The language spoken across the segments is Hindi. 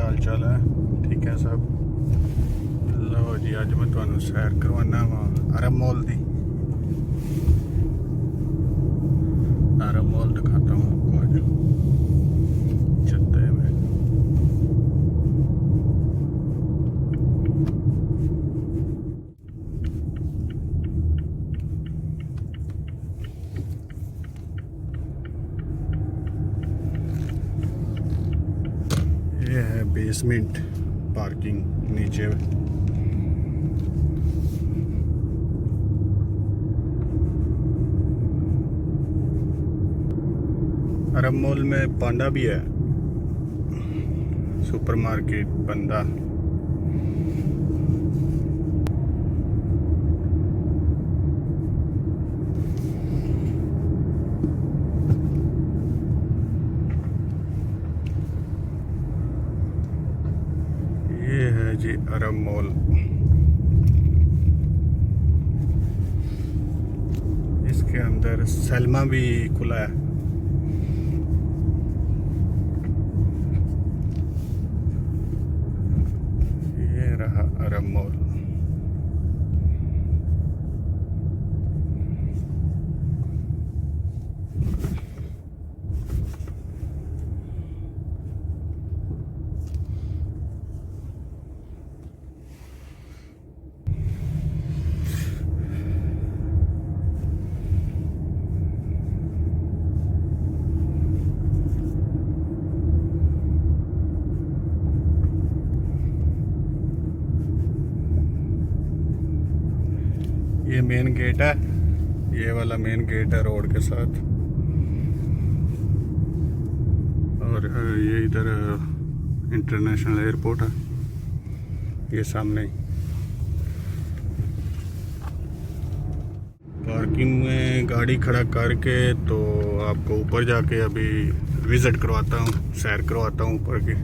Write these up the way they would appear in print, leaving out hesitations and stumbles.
हाल चाल है? ठीक है सब। लो जी, अज मैं तुहानू सैर करवाना वा अरब मॉल दी। अरब मॉल दिखाता हूँ आपको, आज चलते हैं। ये है बेसमेंट पार्किंग नीचे। अरब मॉल में पांडा भी है, सुपरमार्केट बंदा। ये है जी अरब मॉल। इसके अंदर सलमा भी खुला है। ये रहा अरब मॉल। ये मेन गेट है, ये वाला मेन गेट है रोड के साथ। और ये इधर इंटरनेशनल एयरपोर्ट है, ये सामने ही। पार्किंग में गाड़ी खड़ा करके तो आपको ऊपर जाके अभी विजिट करवाता हूँ, सैर करवाता हूँ ऊपर की।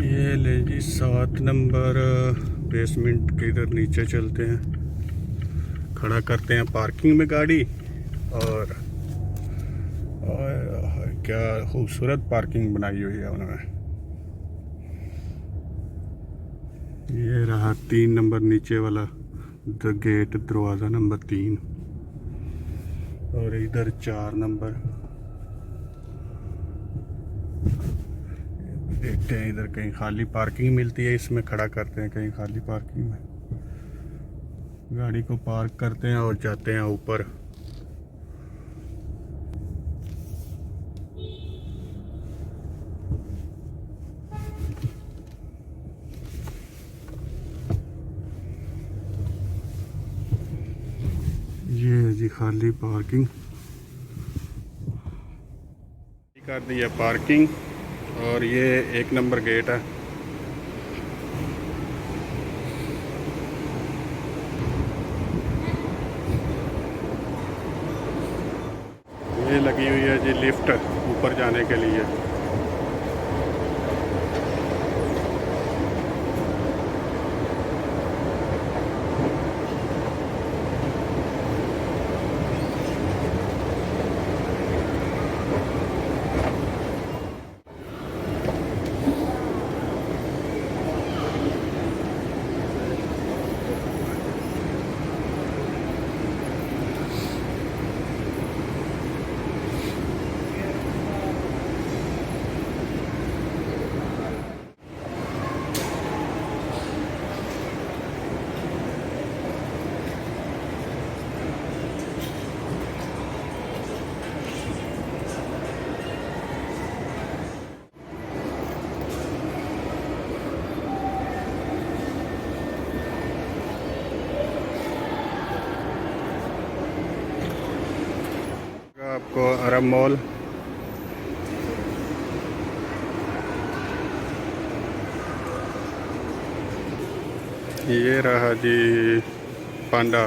ये ले जी 7 नंबर बेसमेंट के इधर नीचे चलते हैं, खड़ा करते हैं पार्किंग में गाड़ी। और क्या खूबसूरत पार्किंग बनाई हुई है उन्होंने। ये रहा 3 नंबर नीचे वाला गेट, दरवाज़ा नंबर 3। और इधर 4 नंबर। देखते हैं इधर कहीं खाली पार्किंग मिलती है, इसमें खड़ा करते हैं कहीं खाली पार्किंग में। गाड़ी को पार्क करते हैं और जाते हैं ऊपर। ये है जी खाली पार्किंग, कर दी है पार्किंग। और ये 1 नंबर गेट है। ये लगी हुई है जी लिफ्ट ऊपर जाने के लिए। आपको अरब मॉल। ये रहा जी पांडा।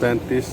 35.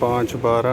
5.12.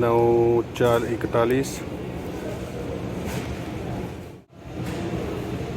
9.41.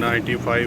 95